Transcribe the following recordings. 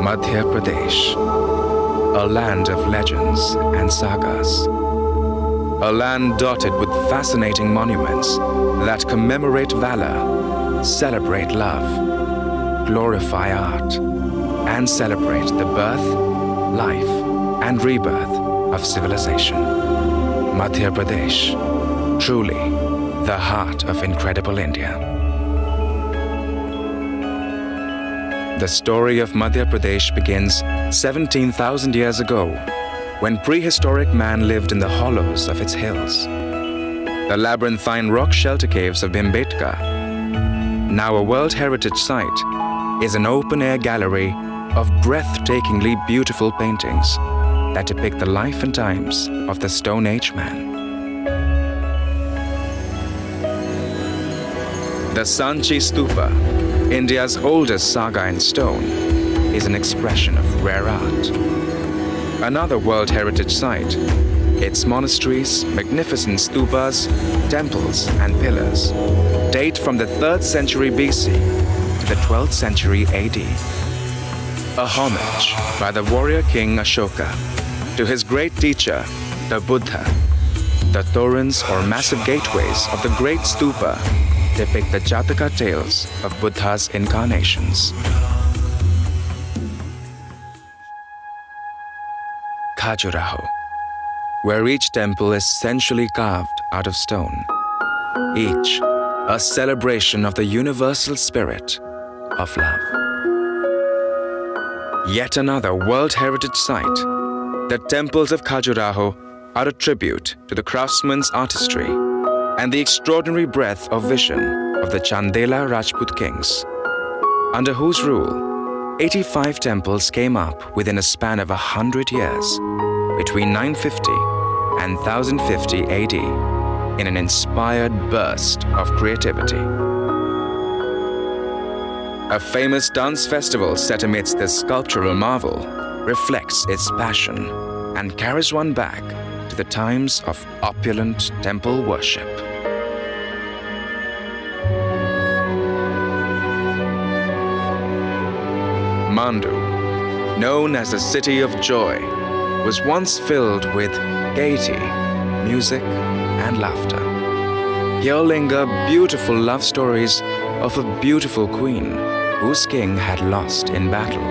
Madhya Pradesh, a land of legends and sagas. A land dotted with fascinating monuments that commemorate valor, celebrate love, glorify art, and celebrate the birth, life, and rebirth of civilization. Madhya Pradesh, truly the heart of incredible India. The story of Madhya Pradesh begins 17,000 years ago, when prehistoric man lived in the hollows of its hills. The labyrinthine rock shelter caves of Bhimbetka, now a World Heritage Site, is an open-air gallery of breathtakingly beautiful paintings that depict the life and times of the Stone Age man. The Sanchi Stupa, India's oldest saga in stone, is an expression of rare art. Another World Heritage Site, its monasteries, magnificent stupas, temples and pillars date from the 3rd century BC to the 12th century AD. A homage by the warrior king Ashoka to his great teacher, the Buddha. The torans or massive gateways of the great stupa depict the Jataka tales of Buddha's incarnations. Khajuraho, where each temple is essentially carved out of stone, each a celebration of the universal spirit of love. Yet another World Heritage Site, the temples of Khajuraho are a tribute to the craftsman's artistry and the extraordinary breadth of vision of the Chandela Rajput kings, under whose rule 85 temples came up within a span of 100 years, between 950 and 1050 AD, in an inspired burst of creativity. A famous dance festival set amidst this sculptural marvel reflects its passion and carries one back to the times of opulent temple worship. Mandu, known as the City of Joy, was once filled with gaiety, music, and laughter. Here linger beautiful love stories of a beautiful queen whose king had lost in battle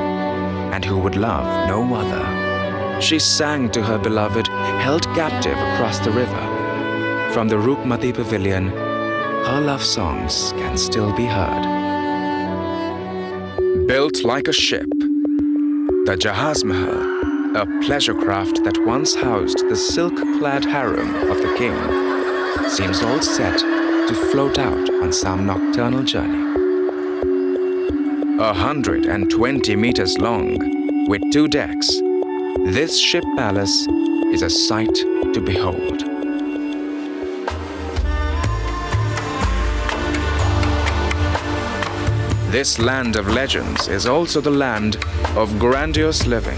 and who would love no other. She sang to her beloved, held captive across the river. From the Rupmati pavilion, her love songs can still be heard. Built like a ship, the Jahaz Mahal, a pleasure craft that once housed the silk-clad harem of the king, seems all set to float out on some nocturnal journey. 120 meters long, with 2 decks, this ship palace is a sight to behold. This land of legends is also the land of grandiose living.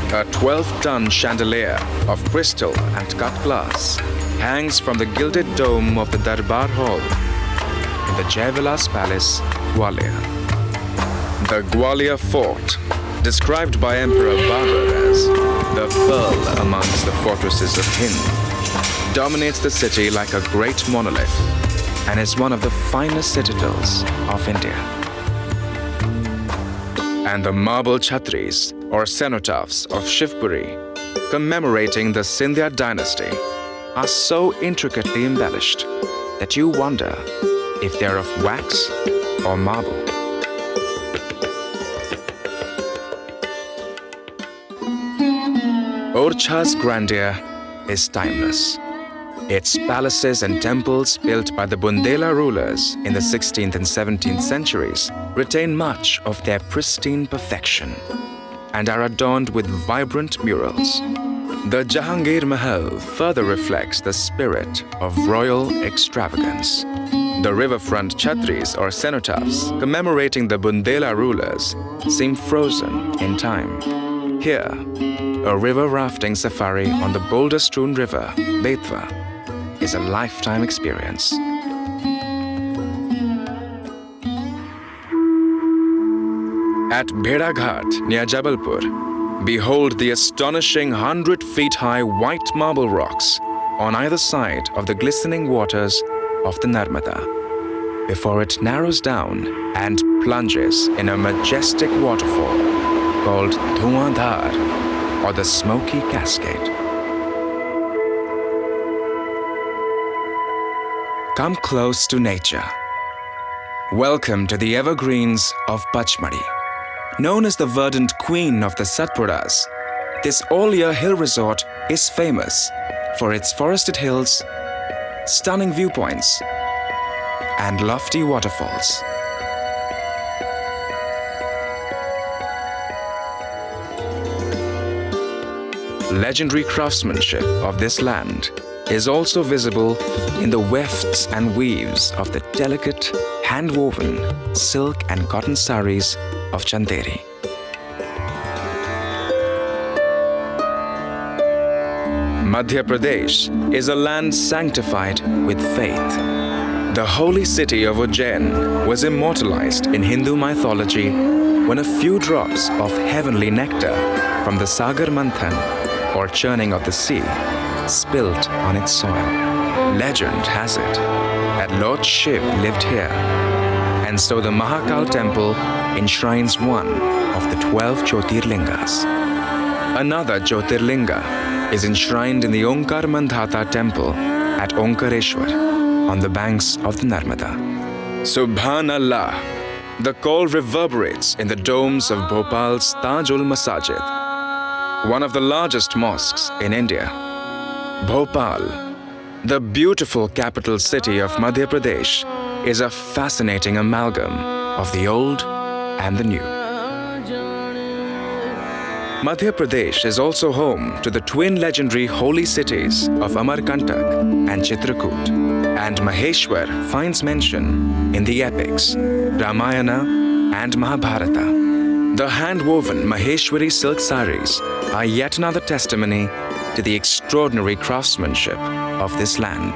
A 12-ton chandelier of crystal and cut glass hangs from the gilded dome of the Darbar Hall in the Jaivilas Palace, Gwalior. The Gwalior Fort, described by Emperor Babur as the pearl amongst the fortresses of Hind, dominates the city like a great monolith and is one of the finest citadels of India. And the marble chhatris, or cenotaphs of Shivpuri, commemorating the Scindia dynasty, are so intricately embellished that you wonder if they're of wax or marble. Orcha's grandeur is timeless. Its palaces and temples, built by the Bundela rulers in the 16th and 17th centuries, retain much of their pristine perfection and are adorned with vibrant murals. The Jahangir Mahal further reflects the spirit of royal extravagance. The riverfront chhatris or cenotaphs commemorating the Bundela rulers seem frozen in time. Here, a river rafting safari on the boulder-strewn river, Betwa, is a lifetime experience. At Bheda Ghat near Jabalpur, behold the astonishing 100-feet-high white marble rocks on either side of the glistening waters of the Narmada, before it narrows down and plunges in a majestic waterfall called Dhuandhar, or the Smoky Cascade. Come close to nature. Welcome to the evergreens of Pachmadi. Known as the verdant queen of the Satpuras, this all-year hill resort is famous for its forested hills, stunning viewpoints, and lofty waterfalls. Legendary craftsmanship of this land is also visible in the wefts and weaves of the delicate, hand-woven silk and cotton saris of Chanderi. Madhya Pradesh is a land sanctified with faith. The holy city of Ujjain was immortalized in Hindu mythology when a few drops of heavenly nectar from the Sagar Manthan, or churning of the sea, spilt on its soil. Legend has it that Lord Shiv lived here, and so the Mahakal temple enshrines one of the 12 Jyotirlingas. Another Jyotirlinga is enshrined in the Onkar Mandhata temple at Onkareshwar on the banks of the Narmada. Subhanallah, the call reverberates in the domes of Bhopal's Taj-ul Masajid, one of the largest mosques in India. Bhopal, the beautiful capital city of Madhya Pradesh, is a fascinating amalgam of the old and the new. Madhya Pradesh is also home to the twin legendary holy cities of Amarkantak and Chitrakoot, and Maheshwar finds mention in the epics Ramayana and Mahabharata. The hand-woven Maheshwari silk saris are yet another testimony to the extraordinary craftsmanship of this land.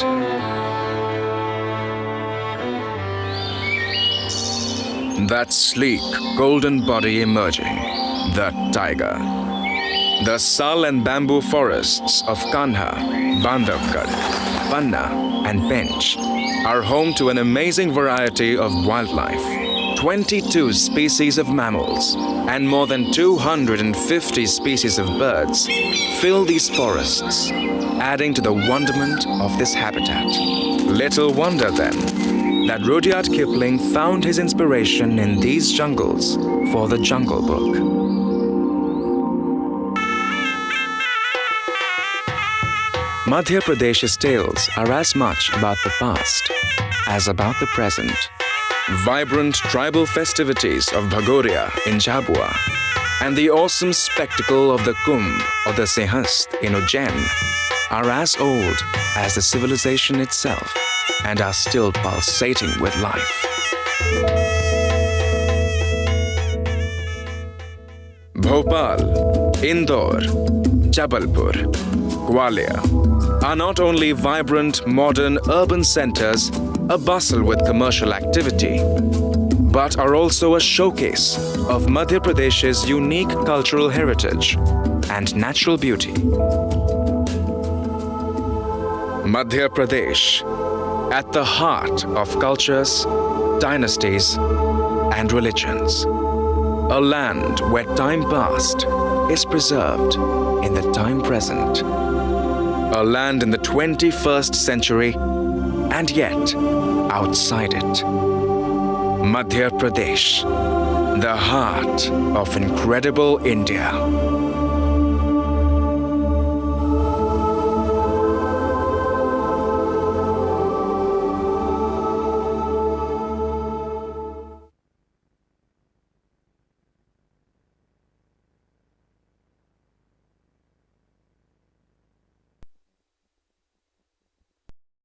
That sleek, golden body emerging, the tiger. The sal and bamboo forests of Kanha, Bandhavgarh, Panna and Pench are home to an amazing variety of wildlife. 22 species of mammals and more than 250 species of birds fill these forests, adding to the wonderment of this habitat. Little wonder then that Rudyard Kipling found his inspiration in these jungles for the Jungle Book. Madhya Pradesh's tales are as much about the past as about the present. Vibrant tribal festivities of Bhagoria in Jhabua and the awesome spectacle of the Kumbh or the Sinhast in Ujjain are as old as the civilization itself and are still pulsating with life. Bhopal, Indore, Jabalpur, Gwalior are not only vibrant, modern urban centers abustle with commercial activity, but are also a showcase of Madhya Pradesh's unique cultural heritage and natural beauty. Madhya Pradesh, at the heart of cultures, dynasties, and religions. A land where time past is preserved in the time present. A land in the 21st century and yet outside it. Madhya Pradesh, the heart of incredible India.